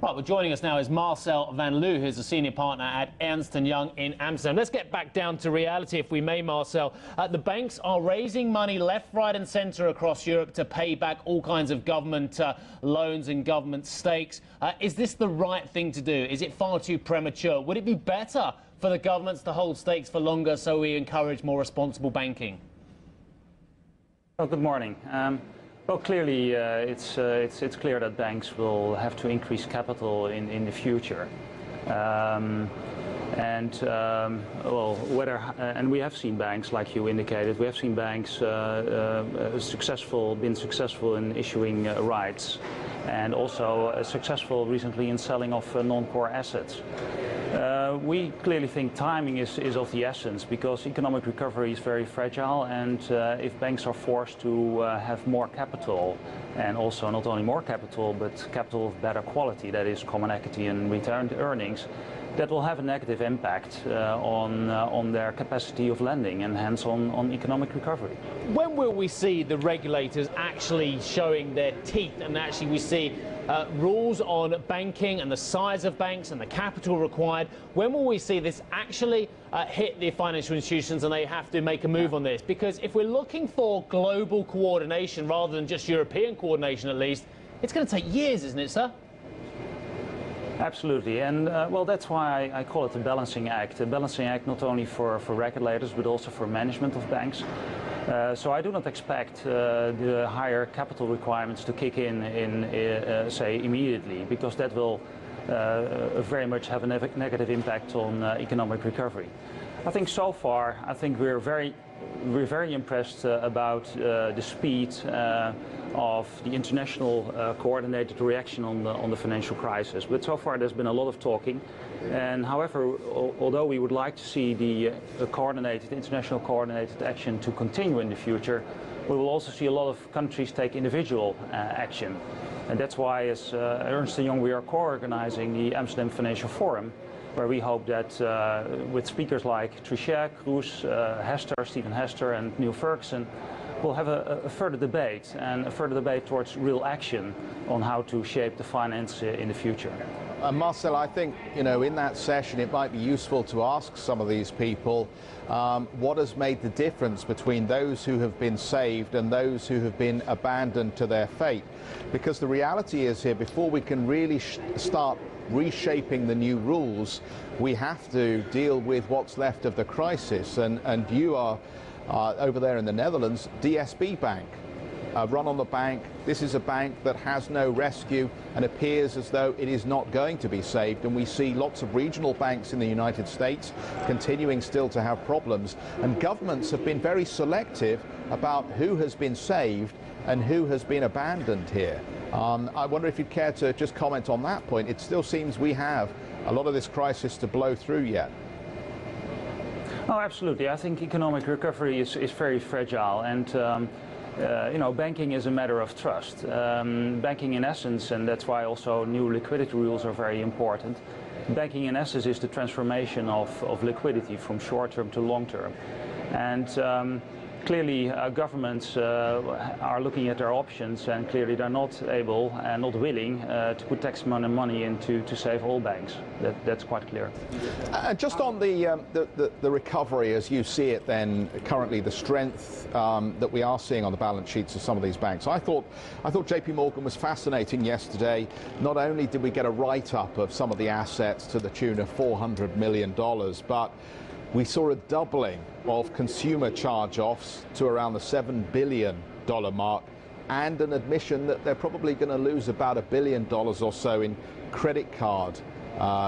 Right, well, joining us now is Marcel van Loo, who's a senior partner at Ernst & Young in Amsterdam. Let's get back down to reality, if we may, Marcel. The banks are raising money left, right and centre across Europe to pay back all kinds of government loans and government stakes. Is this the right thing to do? Is it far too premature? Would it be better for the governments to hold stakes for longer so we encourage more responsible banking? Well, good morning. Well, clearly, it's clear that banks will have to increase capital in the future, and we have seen banks, like you indicated, we have seen banks been successful in issuing rights, and also successful recently in selling off non-core assets. We clearly think timing is of the essence, because economic recovery is very fragile, and if banks are forced to have more capital, and also not only more capital but capital of better quality, that is common equity and returned earnings, that will have a negative impact on their capacity of lending and hence on economic recovery. When will we see the regulators actually showing their teeth, and actually we see rules on banking and the size of banks and the capital required? When will we see this actually hit the financial institutions and they have to make a move on this? Because if we're looking for global coordination rather than just European coordination at least, it's going to take years, isn't it, sir? Absolutely, and well, that's why I call it a balancing act not only for regulators but also for management of banks. So I do not expect the higher capital requirements to kick in say immediately, because that will very much have a negative impact on economic recovery. I think so far, we're very impressed about the speed of the international coordinated reaction on the financial crisis. But so far there's been a lot of talking, and however, although we would like to see the international coordinated action to continue in the future, we will also see a lot of countries take individual action. And that's why, as Ernst & Young, we are co-organizing the Amsterdam Financial Forum, where we hope that with speakers like Trichet, Cruz, Stephen Hester and Neil Ferguson, we'll have a further debate, and a further debate towards real action on how to shape the finance in the future. Marcel, I think, in that session it might be useful to ask some of these people what has made the difference between those who have been saved and those who have been abandoned to their fate. Because the reality is here, before we can really start reshaping the new rules, we have to deal with what's left of the crisis. And you are over there in the Netherlands, DSB Bank, run on the bank. This is a bank that has no rescue and appears as though it is not going to be saved. And we see lots of regional banks in the United States continuing still to have problems. And governments have been very selective about who has been saved and who has been abandoned here. I wonder if you'd care to just comment on that point. It still seems we have a lot of this crisis to blow through yet. Oh, absolutely. I think economic recovery is very fragile, and banking is a matter of trust. Banking in essence, and that's why also new liquidity rules are very important, banking in essence is the transformation of liquidity from short-term to long-term. And clearly governments are looking at their options, and clearly they're not able and not willing to put tax money in to save all banks. That's quite clear. Just on the recovery as you see it then, currently the strength that we are seeing on the balance sheets of some of these banks. I thought JP Morgan was fascinating yesterday. Not only did we get a write-up of some of the assets to the tune of $400 million, but we saw a doubling of consumer charge-offs to around the $7 billion mark, and an admission that they're probably going to lose about $1 billion or so in credit card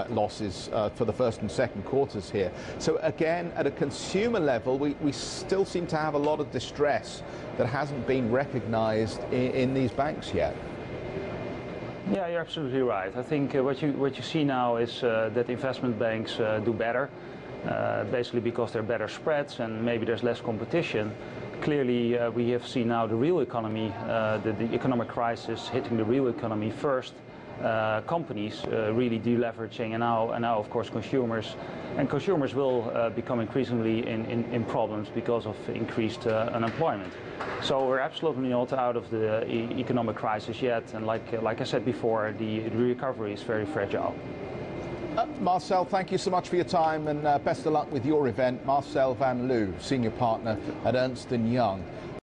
losses for the first and second quarters here. So again, at a consumer level, we still seem to have a lot of distress that hasn't been recognized in these banks yet. Yeah, you're absolutely right. I think what you see now is that investment banks do better. Basically because there are better spreads and maybe there's less competition. Clearly we have seen now the real economy, the economic crisis hitting the real economy first, companies really deleveraging, and now of course consumers. And consumers will become increasingly in problems because of increased unemployment. So we're absolutely not out of the economic crisis yet, and like I said before, the recovery is very fragile. Marcel, thank you so much for your time, and best of luck with your event. Marcel van Loo, Senior Partner at Ernst & Young.